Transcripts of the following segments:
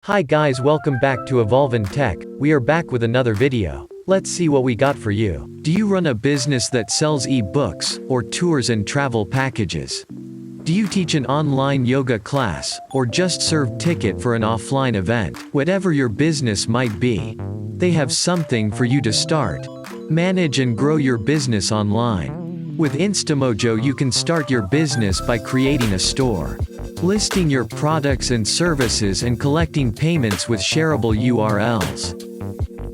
Hi guys, welcome back to Evolvin Tech. We are back with another video. Let's see what we got for you. Do you run a business that sells e-books or tours and travel packages? Do you teach an online yoga class or just serve ticket for an offline event? Whatever your business might be, they have something for you to start, manage and grow your business online. With Instamojo you can start your business by creating a store, listing your products and services and collecting payments with shareable URLs.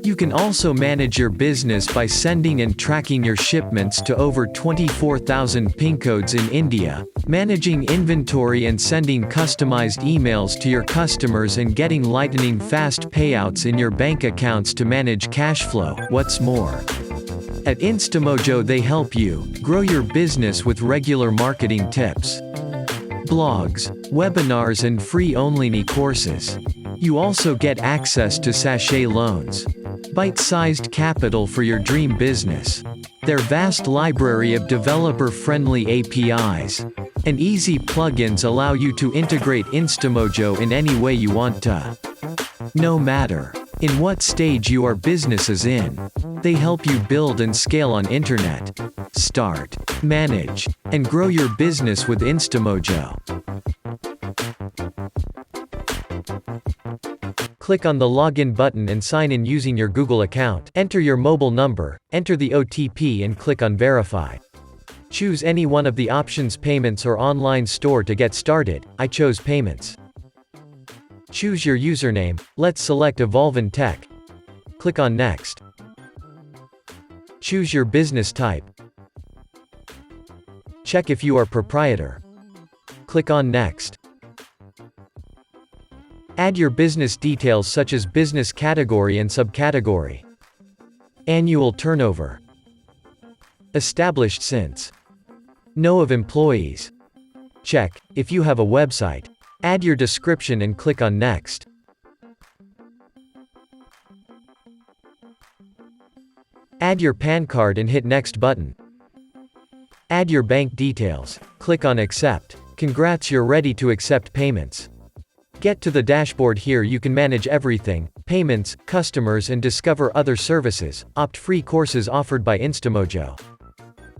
You can also manage your business by sending and tracking your shipments to over 24,000 PIN codes in India, managing inventory and sending customized emails to your customers and getting lightning fast payouts in your bank accounts to manage cash flow. What's more, at Instamojo they help you grow your business with regular marketing tips, blogs, webinars and free online courses. You also get access to sachet loans, bite-sized capital for your dream business, their vast library of developer-friendly APIs, and easy plugins allow you to integrate Instamojo in any way you want to. No matter in what stage your business is in, they help you build and scale on internet. Start, manage, and grow your business with Instamojo. Click on the login button and sign in using your Google account. Enter your mobile number, enter the OTP and click on verify. Choose any one of the options payments or online store to get started. I chose payments. Choose your username, let's select Evolvin Tech. Click on next. Choose your business type. Check if you are proprietor. Click on next. Add your business details such as business category and subcategory. Annual turnover. Established since. Know of employees. Check if you have a website. Add your description and click on next. Add your PAN card and hit next button. Add your bank details. Click on accept. Congrats, you're ready to accept payments. Get to the dashboard. Here you can manage everything, payments, customers and discover other services, opt free courses offered by Instamojo.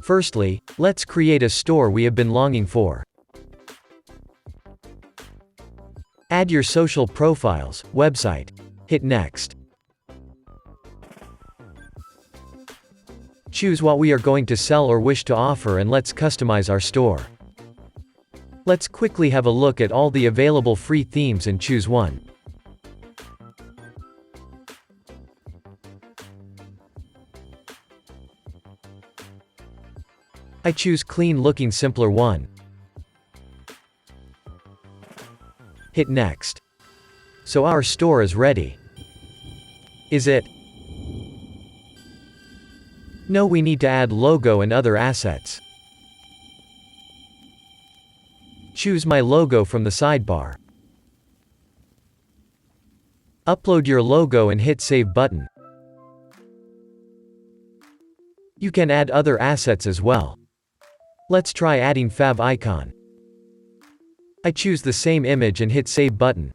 Firstly, let's create a store we have been longing for. Add your social profiles, website. Hit next. Choose what we are going to sell or wish to offer and let's customize our store. Let's quickly have a look at all the available free themes and choose one. I choose clean looking simpler one. Hit next. So our store is ready. Is it? No, we need to add logo and other assets. Choose my logo from the sidebar. Upload your logo and hit save button. You can add other assets as well. Let's try adding fav icon. I choose the same image and hit save button.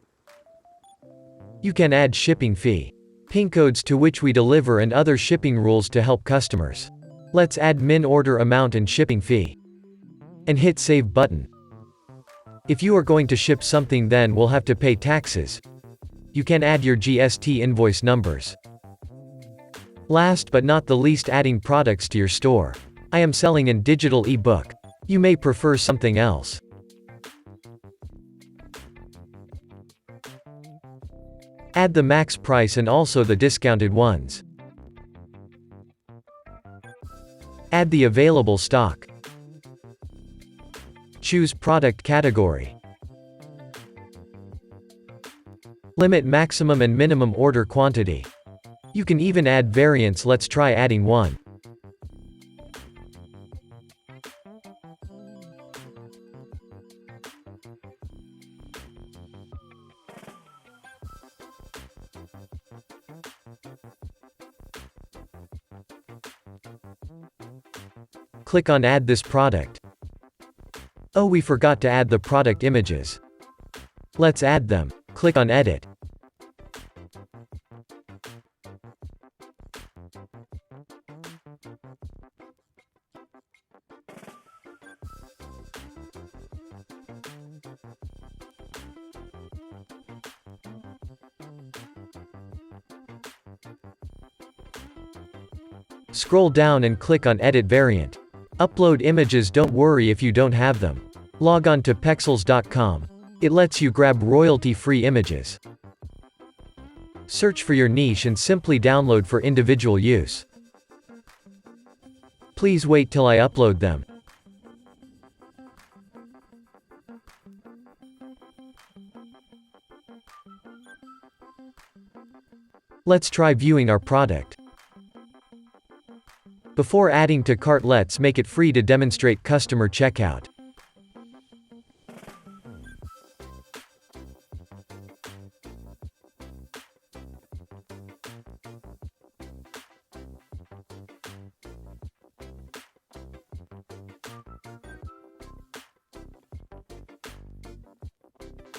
You can add shipping fee, PIN codes to which we deliver and other shipping rules to help customers. Let's add min order amount and shipping fee. And hit save button. If you are going to ship something, then we'll have to pay taxes. You can add your GST invoice numbers. Last but not the least, adding products to your store. I am selling a digital ebook. You may prefer something else. Add the max price and also the discounted ones. Add the available stock. Choose product category. Limit maximum and minimum order quantity. You can even add variants. Let's try adding one. Click on add this product. Oh, we forgot to add the product images. Let's add them. Click on edit. Scroll down and click on Edit Variant. Upload images. Don't worry if you don't have them. Log on to pexels.com. It lets you grab royalty-free images. Search for your niche and simply download for individual use. Please wait till I upload them. Let's try viewing our product. Before adding to cart, let's make it free to demonstrate customer checkout.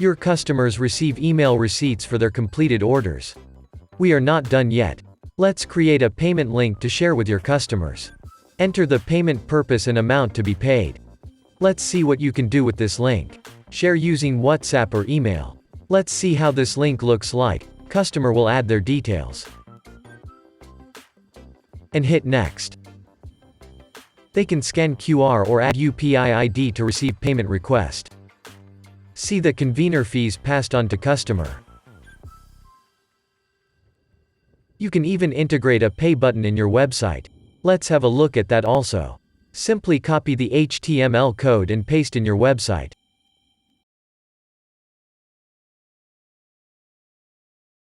Your customers receive email receipts for their completed orders. We are not done yet. Let's create a payment link to share with your customers. Enter the payment purpose and amount to be paid. Let's see what you can do with this link. Share using WhatsApp or email. Let's see how this link looks like. Customer will add their details. And hit next. They can scan QR or add UPI ID to receive payment request. See the convener fees passed on to customer. You can even integrate a pay button in your website. Let's have a look at that also. Simply copy the HTML code and paste in your website.